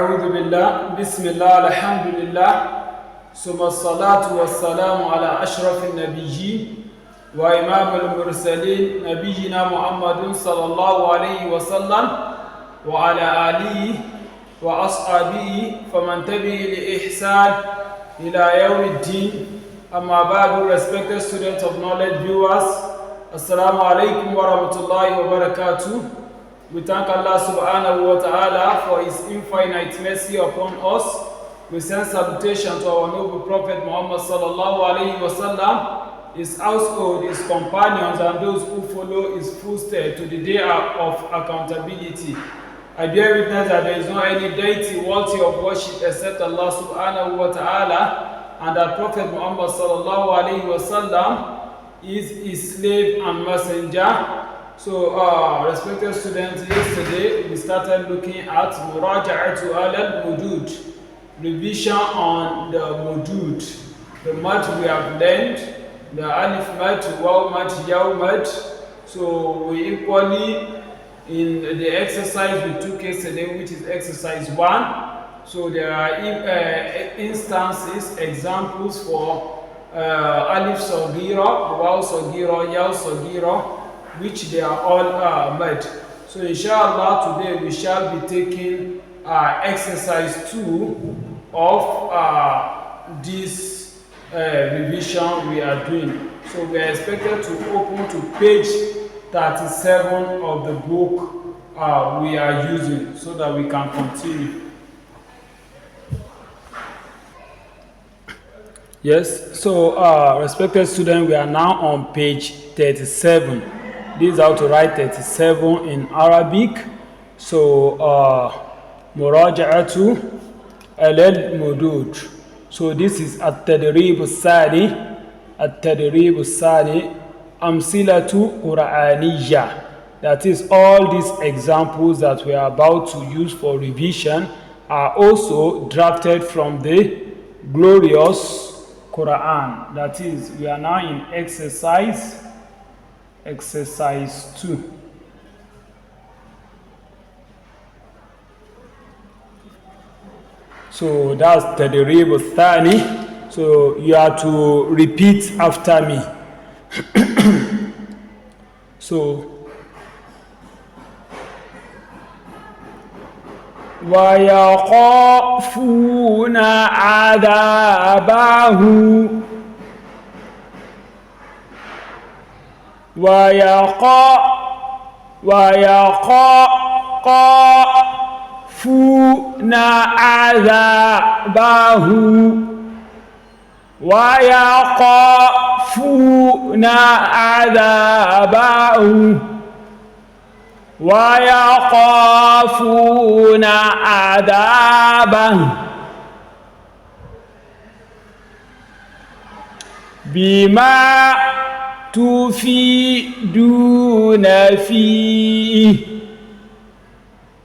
أعوذ بالله بسم الله الحمد لله ثم الصلاة والسلام على أشرف النبيين وإمام المرسلين نبينا محمد صلى الله عليه وسلم وعلى آله وأصحابه فمن تبعه لإحسان إلى يوم الدين. أما بعد, respected students of knowledge, viewers, Assalamu alaikum wa rahmatullahi wa barakatuh. We thank Allah subhanahu wa ta'ala for His infinite mercy upon us. We send salutation to our noble Prophet Muhammad sallallahu alayhi wa sallam, his household, his companions, and those who follow his footsteps to the day of accountability. I bear witness that there is no any deity worthy of worship except Allah subhanahu wa ta'ala, and that Prophet Muhammad sallallahu alayhi wa sallam is his slave and messenger. So, respected students, yesterday we started looking at Muraja'atu al-Muduud, revision on the Muduud, the math we have learned, the Alif math, Waw math, Yaw math. So, we equally, in the exercise we took yesterday, which is exercise 1, so there are instances, examples for Alif Sagira, Waw Sagira, Yaw Sagira, which they are all made. So inshallah today we shall be taking exercise 2 of this revision we are doing. So we are expected to open to page 37 of the book we are using so that we can continue. Yes, so respected students, we are now on page 37. This is how to write 37 in Arabic. So, Muraja'atu al-Muduud. So, this is at-tadrib al-sani. At-tadrib al-sani. Amsilatu Qur'aniyya. That is, all these examples that we are about to use for revision are also drafted from the glorious Quran. That is, we are now in exercise 2. So that's Tadrib al-Thani. So you have to repeat after me. So وَيَخَافُونَ عَذَابَهُ وَيَخَافُونَ عَذَابَهُ وَيَخَافُونَ عَذَابَهُ وَيَخَافُونَ عَذَابَهُ بِمَا تفيدون فيه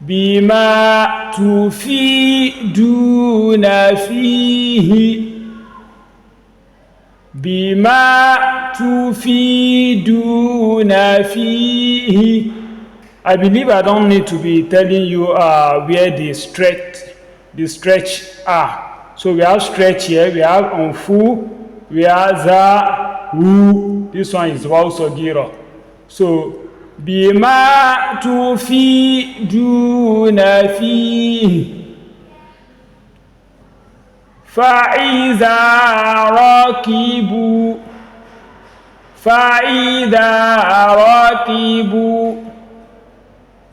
بما تفيدون فيه بما تفيدون فيه. I believe I don't need to be telling you where the stretch are. So we have stretch here, we have onfu, we have za, wu. This one is Waw Sagira. So, bima tufiduna fihi fa'iza rakibu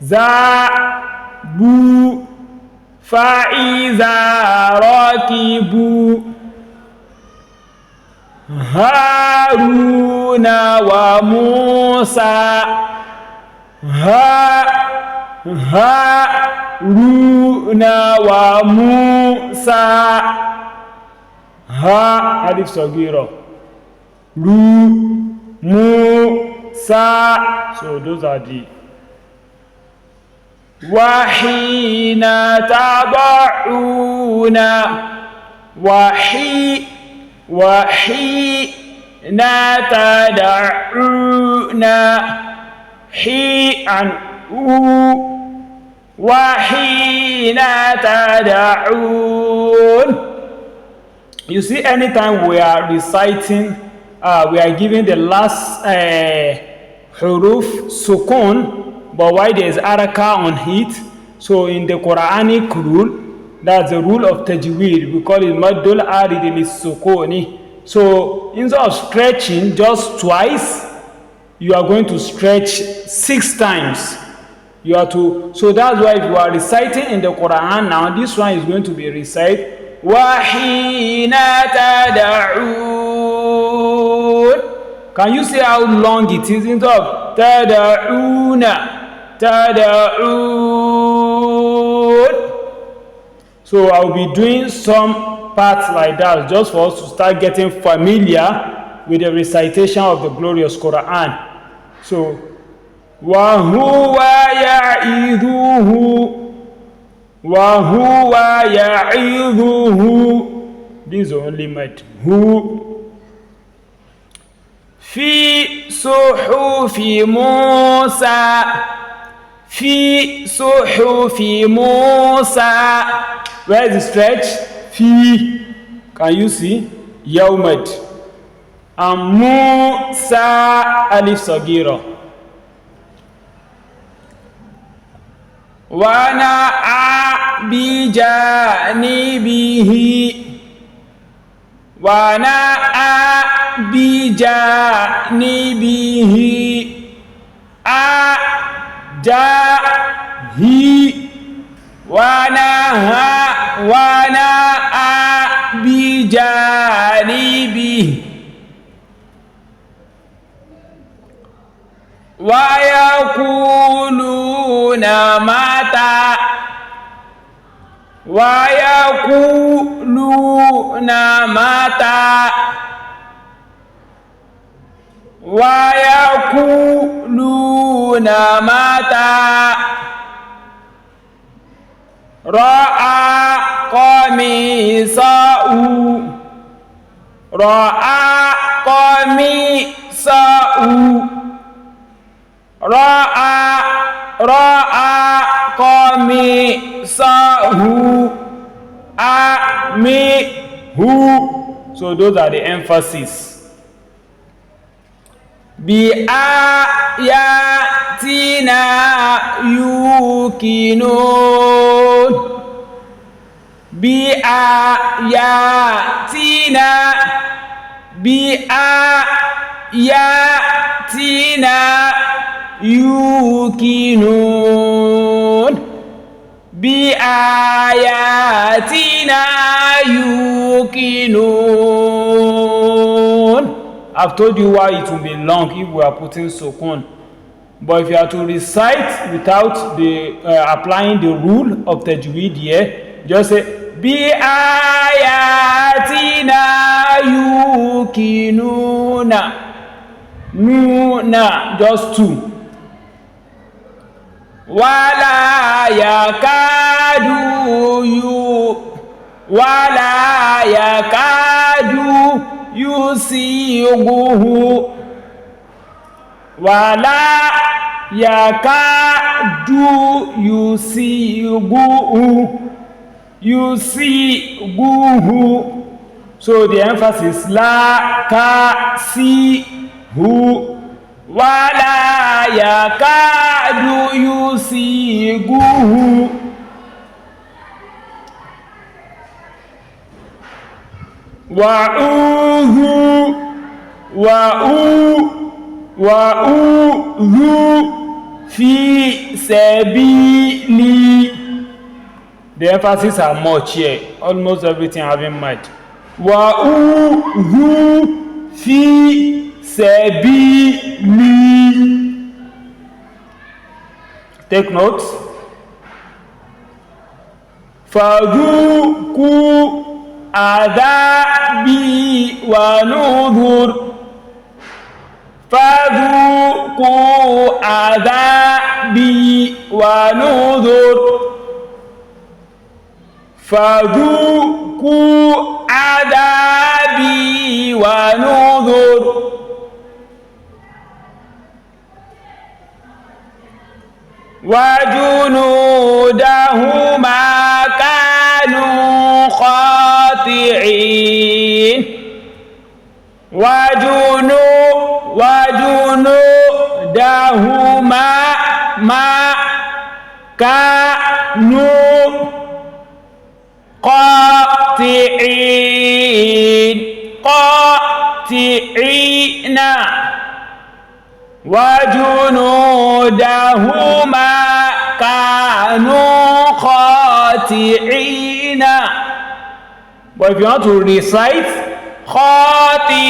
zabu fa'iza rakibu Harun wa Musa Harun wa Musa Alif Sagira Musa. So those are the Wahina tabauna وحين تدعون حي عن وَحِينَ تَدْعُونَ. You see, anytime we are reciting, we are giving the last huruf sukun, but why there is araka on it. So in the Quranic rule, that's the rule of tajweed. We call it maddul arid lis-sukuni. So instead of stretching just twice, you are going to stretch 6 times. You have to. So that's why if you are reciting in the Quran now, this one is going to be recited. وَحِينَ تَدْعُونَ. Can you see how long it is? Instead of تَدْعُونَ, تَدْعُونَ. So I'll be doing some parts like that just for us to start getting familiar with the recitation of the glorious Quran. So وَهُوَ يَعِذُهُ, وَهُوَ يَعِذُهُ. This is only mad. Who في صحف موسى, في صحف موسى. Where is the stretch? في. Can you see? يومد. And موسى alif صغيرة. ونأى بجانبه, ونأى بجانبه أجاهي, ونهى, ونأى بجانبه. ويقولون متى, ويقولون متى, ويقولون متى. رأى قميصه, رأى قميصه, رأى, رأى قميصه أمه. So those are the emphasis. بآياتنا يوقنون, بآياتنا, بآياتنا يوقنون, بآياتنا يوقنون. I've told you why it will be long if we are putting sukun. But if you are to recite without the applying the rule of tajweed here, just say بآياتنا يوقنون. Nuna, just 2. ولا يكاد ولا يكاد يسيغه, ولا يكاد يسيغه, يسيغه. So the emphasis la ka si hu, wala yakadu yusiguhu. Wa'udhu, wa'udhu fi sabili. The emphasis are much here, almost everything having might. Wa'udhu fi sabili. Take notes. Fadhuku adhabi wa nudhur. Fadhuku adhabi wa nudhur. Fadhuku adhabi wa nudhur. وجنوده ما كانوا خاطئين وجنوده ما كانوا قاطعين وجنوده ما كانوا خاطئين. But if you want to recite خاطئين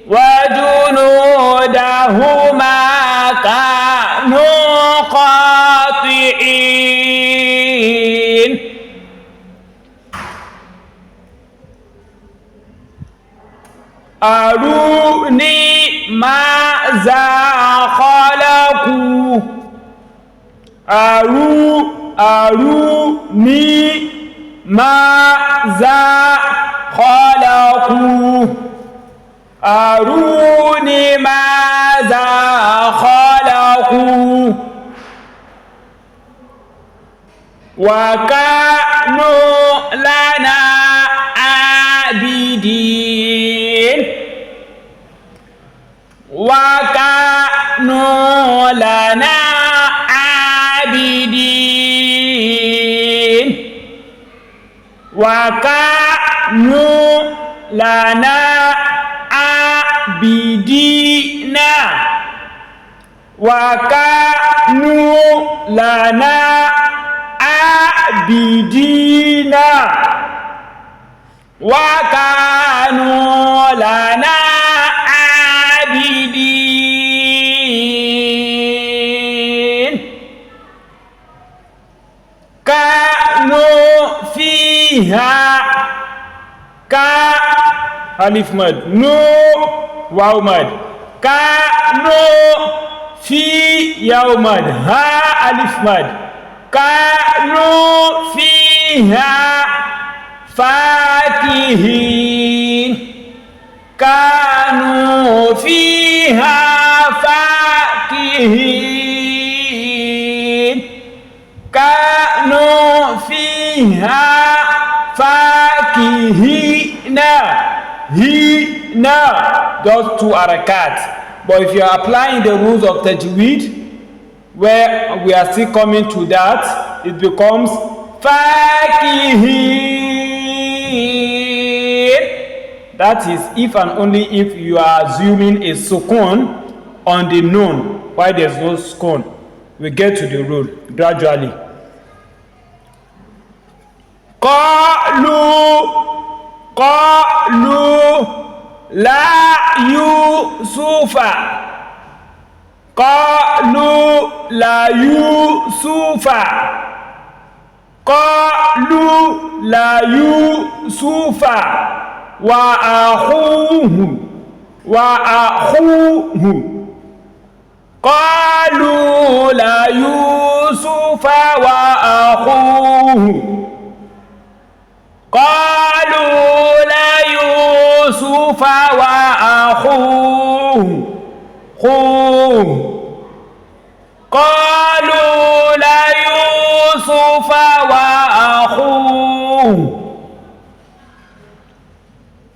وجنوده ما كانوا خاطئين. أروني ماذا خلقوا أروني ماذا خلقوا أروني ماذا خلقوا وكانوا لنا عابدين وكانوا لنا عابدين وكانوا لنا عابدين وكانوا لنا عابدين وكانوا لنا عابدين. كانوا فيها ألف مد نو واو مد كانوا في يوم مد ها ألف مد كانوا فيها فاكهين كانوا فيها فاكهين كانوا فيها فاكهين. هنا those two harakats. But if you are applying the rules of tajweed, where we are still coming to that, it becomes fakihin. That is if and only if you are assuming a sukun on the noun while there is no sukun. We get to the rule gradually. قالوا لا يوسف قالوا لا يوسف قالوا لا يوسف وأخوه قالوا لا يوسف وأخوه قالوا لا يوسف وأخوه قالوا لا يوسف وأخوه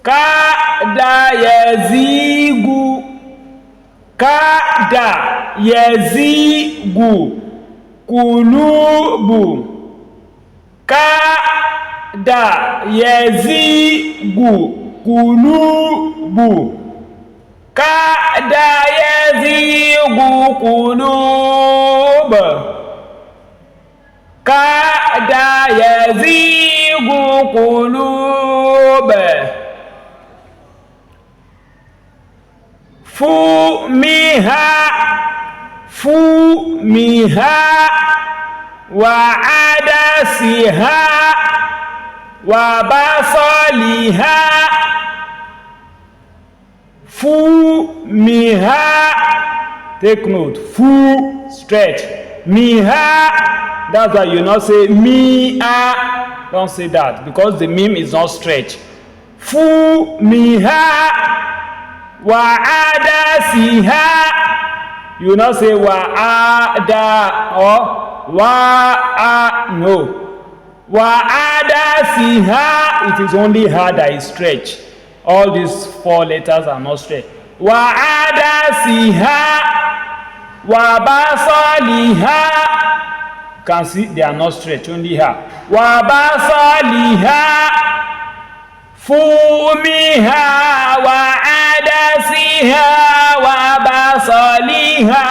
كاد يزيغ قلوب كاد يزيغ قلوب كاد يزيغ قلوب كاد يزيغ قلوب فومها وعدسها وبصلها فومها. Take note, fu stretch, miha, that's why you not say mi'a, don't say that because the mim is not stretch. Fu miha wa adasiha You will not say wa'ada or wa'a. No. Wa'adasiha, it is only ha that is stretched. All these 4 letters are not stretched. Wa'adasiha, wabasaliha. You can see they are not stretched, only ha. Wabasaliha, fumiha, wa'adasiha, wabasaliha,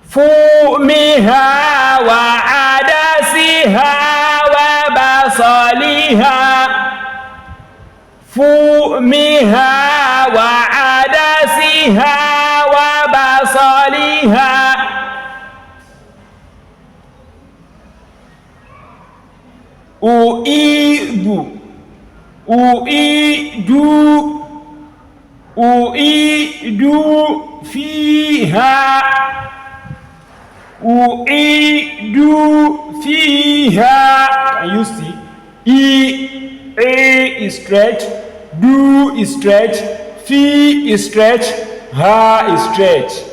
fumiha, wa'adasiha, wabasaliha, fumiha, wa'adasiha, wabasaliha. Uidu, uidu fiha, uidu fiha. Can you see? A is stretched, do is stretched, fi is stretched, ha is stretched.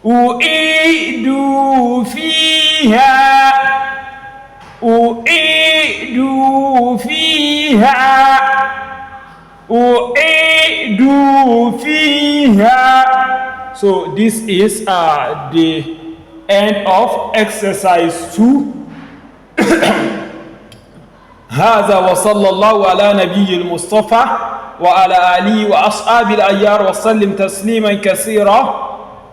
Uidu fiha, uidu fiha, uidu fiha. So this is the end of exercise 2. هذا وصلى الله على نبي المصطفى وعلى آله وأصحابه الأخيار وسلم تسليما كثيرا.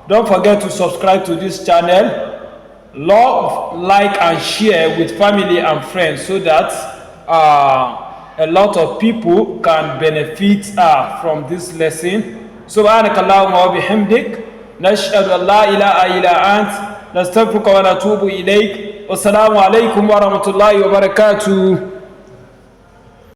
Don't forget to subscribe to this channel. Love, like and share with family and friends so that a lot of people can benefit from this lesson. سبحانك اللهم وبحمدك نشهد أن لا إله إلا أنت نستغفرك ونتوب إليك. والسلام عليكم ورحمة الله وبركاته.